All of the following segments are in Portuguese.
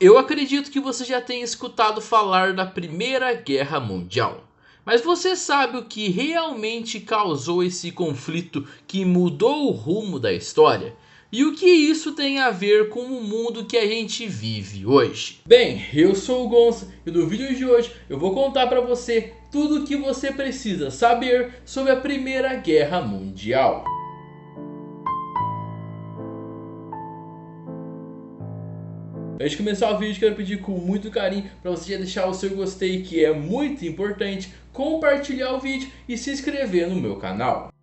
Eu acredito que você já tenha escutado falar da Primeira Guerra Mundial. Mas você sabe o que realmente causou esse conflito que mudou o rumo da história? E o que isso tem a ver com o mundo que a gente vive hoje? Bem, eu sou o Gonça e no vídeo de hoje eu vou contar para você tudo o que você precisa saber sobre a Primeira Guerra Mundial. Antes de começar o vídeo, quero pedir com muito carinho para você já deixar o seu gostei, que é muito importante, compartilhar o vídeo e se inscrever no meu canal.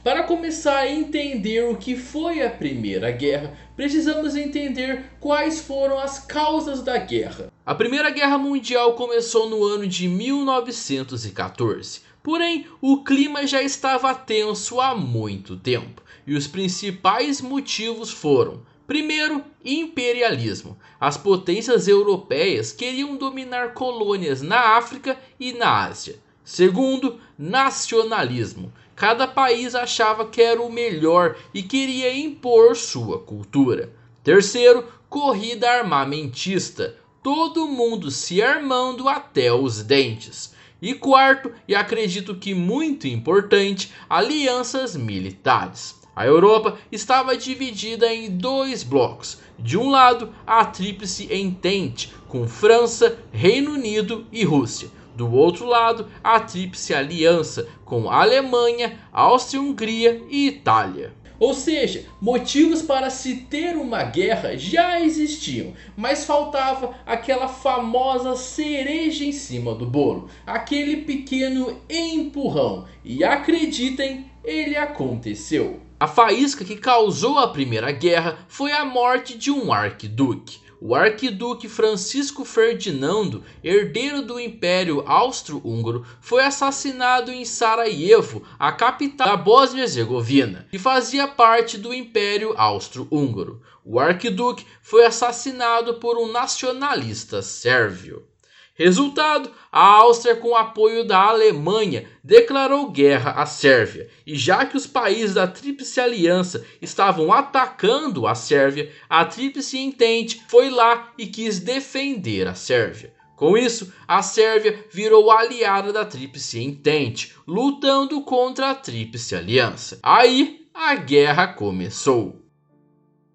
Para começar a entender o que foi a Primeira Guerra, precisamos entender quais foram as causas da guerra. A Primeira Guerra Mundial começou no ano de 1914. Porém, o clima já estava tenso há muito tempo. E os principais motivos foram: primeiro, imperialismo. As potências europeias queriam dominar colônias na África e na Ásia. Segundo, nacionalismo. Cada país achava que era o melhor e queria impor sua cultura. Terceiro, corrida armamentista. Todo mundo se armando até os dentes. E quarto, e acredito que muito importante, alianças militares. A Europa estava dividida em dois blocos. De um lado, a Tríplice Entente, com França, Reino Unido e Rússia. Do outro lado, a Tríplice Aliança, com Alemanha, Áustria-Hungria e Itália. Ou seja, motivos para se ter uma guerra já existiam, mas faltava aquela famosa cereja em cima do bolo, aquele pequeno empurrão. E acreditem, ele aconteceu. A faísca que causou a Primeira Guerra foi a morte de um arquiduque. O arquiduque Francisco Ferdinando, herdeiro do Império Austro-Húngaro, foi assassinado em Sarajevo, a capital da Bósnia-Herzegovina, que fazia parte do Império Austro-Húngaro. O arquiduque foi assassinado por um nacionalista sérvio. Resultado, a Áustria, com o apoio da Alemanha, declarou guerra à Sérvia. E já que os países da Tríplice Aliança estavam atacando a Sérvia, a Tríplice Entente foi lá e quis defender a Sérvia. Com isso, a Sérvia virou aliada da Tríplice Entente, lutando contra a Tríplice Aliança. Aí, a guerra começou.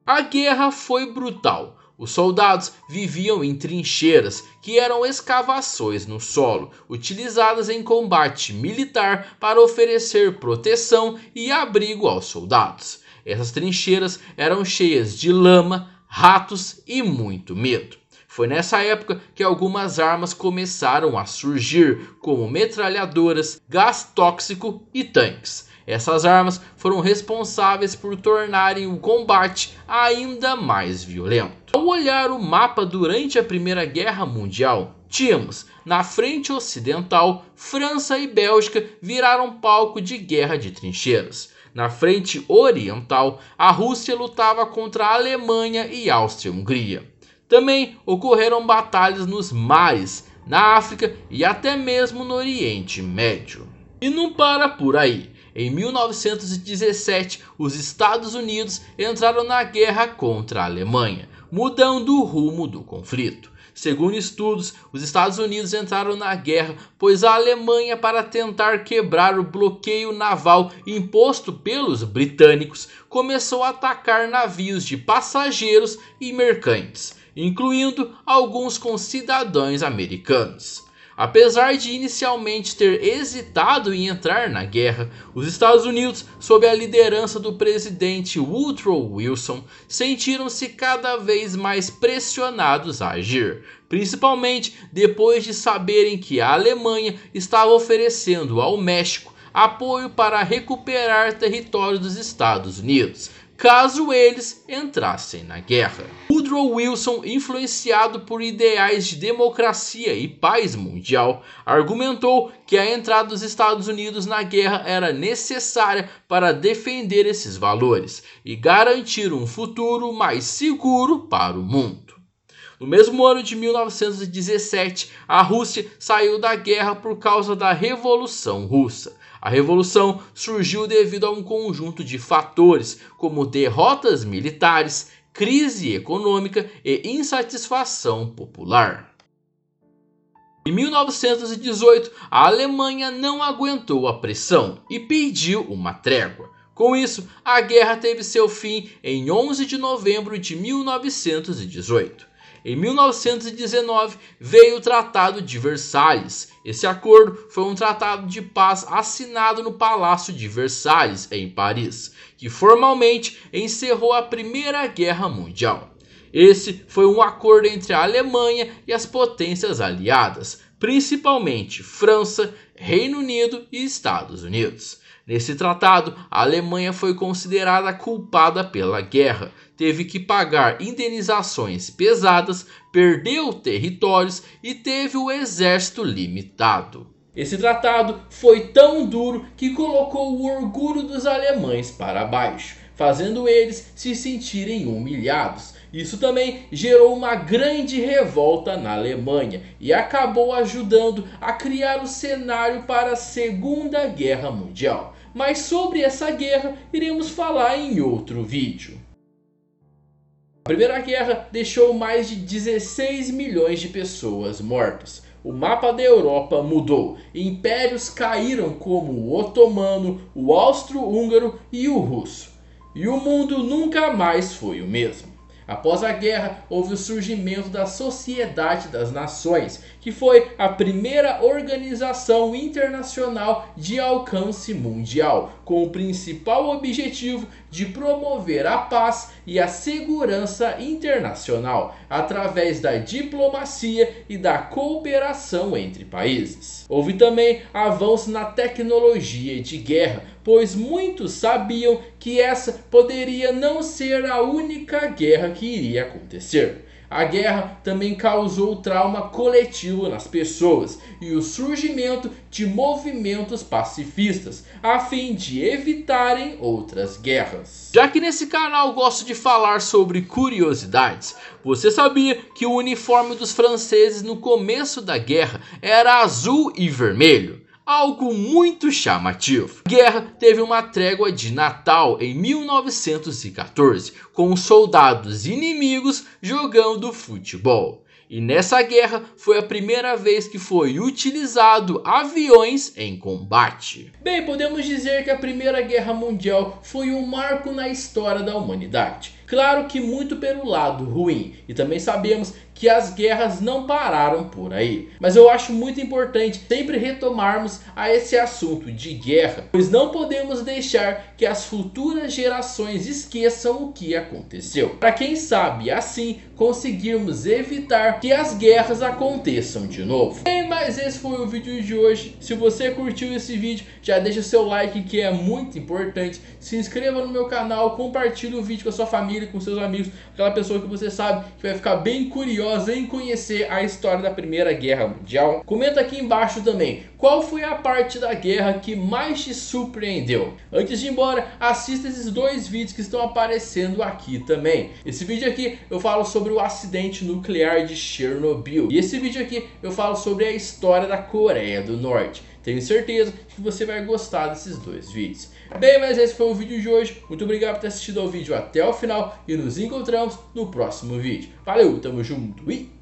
A guerra foi brutal. Os soldados viviam em trincheiras, que eram escavações no solo, utilizadas em combate militar para oferecer proteção e abrigo aos soldados. Essas trincheiras eram cheias de lama, ratos e muito medo. Foi nessa época que algumas armas começaram a surgir, como metralhadoras, gás tóxico e tanques. Essas armas foram responsáveis por tornarem o combate ainda mais violento. Ao olhar o mapa durante a Primeira Guerra Mundial, tínhamos na frente ocidental, França e Bélgica viraram palco de guerra de trincheiras. Na frente oriental, a Rússia lutava contra a Alemanha e Áustria-Hungria. Também ocorreram batalhas nos mares, na África e até mesmo no Oriente Médio. E não para por aí. Em 1917, os Estados Unidos entraram na guerra contra a Alemanha, mudando o rumo do conflito. Segundo estudos, os Estados Unidos entraram na guerra pois a Alemanha, para tentar quebrar o bloqueio naval imposto pelos britânicos, começou a atacar navios de passageiros e mercantes, incluindo alguns com cidadãos americanos. Apesar de inicialmente ter hesitado em entrar na guerra, os Estados Unidos, sob a liderança do presidente Woodrow Wilson, sentiram-se cada vez mais pressionados a agir, principalmente depois de saberem que a Alemanha estava oferecendo ao México apoio para recuperar território dos Estados Unidos, caso eles entrassem na guerra. Woodrow Wilson, influenciado por ideais de democracia e paz mundial, argumentou que a entrada dos Estados Unidos na guerra era necessária para defender esses valores e garantir um futuro mais seguro para o mundo. No mesmo ano de 1917, a Rússia saiu da guerra por causa da Revolução Russa. A revolução surgiu devido a um conjunto de fatores, como derrotas militares, crise econômica e insatisfação popular. Em 1918, a Alemanha não aguentou a pressão e pediu uma trégua. Com isso, a guerra teve seu fim em 11 de novembro de 1918. Em 1919 veio o Tratado de Versalhes. Esse acordo foi um tratado de paz assinado no Palácio de Versalhes, em Paris, que formalmente encerrou a Primeira Guerra Mundial. Esse foi um acordo entre a Alemanha e as potências aliadas, principalmente França, Reino Unido e Estados Unidos. Nesse tratado, a Alemanha foi considerada culpada pela guerra, teve que pagar indenizações pesadas, perdeu territórios e teve o exército limitado. Esse tratado foi tão duro que colocou o orgulho dos alemães para baixo, fazendo eles se sentirem humilhados. Isso também gerou uma grande revolta na Alemanha e acabou ajudando a criar o cenário para a Segunda Guerra Mundial. Mas sobre essa guerra iremos falar em outro vídeo. A Primeira Guerra deixou mais de 16 milhões de pessoas mortas. O mapa da Europa mudou. Impérios caíram como o otomano, o austro-húngaro e o russo. E o mundo nunca mais foi o mesmo. Após a guerra, houve o surgimento da Sociedade das Nações, que foi a primeira organização internacional de alcance mundial, com o principal objetivo de promover a paz e a segurança internacional, através da diplomacia e da cooperação entre países. Houve também avanço na tecnologia de guerra, pois muitos sabiam que essa poderia não ser a única guerra que iria acontecer. A guerra também causou trauma coletivo nas pessoas e o surgimento de movimentos pacifistas, a fim de evitarem outras guerras. Já que nesse canal gosto de falar sobre curiosidades, você sabia que o uniforme dos franceses no começo da guerra era azul e vermelho? Algo muito chamativo. A guerra teve uma trégua de Natal em 1914, com os soldados inimigos jogando futebol. E nessa guerra foi a primeira vez que foi utilizado aviões em combate. Bem, podemos dizer que a Primeira Guerra Mundial foi um marco na história da humanidade. Claro que muito pelo lado ruim, e também sabemos que as guerras não pararam por aí. Mas eu acho muito importante sempre retomarmos a esse assunto de guerra, pois não podemos deixar que as futuras gerações esqueçam o que aconteceu. Para quem sabe assim conseguirmos evitar que as guerras aconteçam de novo. Bem, mas esse foi o vídeo de hoje. Se você curtiu esse vídeo, já deixa o seu like, que é muito importante. Se inscreva no meu canal, compartilhe o vídeo com a sua família, com seus amigos, aquela pessoa que você sabe que vai ficar bem curiosa em conhecer a história da Primeira Guerra Mundial. Comenta aqui embaixo também qual foi a parte da guerra que mais te surpreendeu. Antes de ir embora, assista esses dois vídeos que estão aparecendo aqui também. Esse vídeo aqui eu falo sobre o acidente nuclear de Chernobyl, e esse vídeo aqui eu falo sobre a história da Coreia do Norte. Tenho certeza que você vai gostar desses dois vídeos. Bem, mas esse foi o vídeo de hoje. Muito obrigado por ter assistido ao vídeo até o final e nos encontramos no próximo vídeo. Valeu, tamo junto e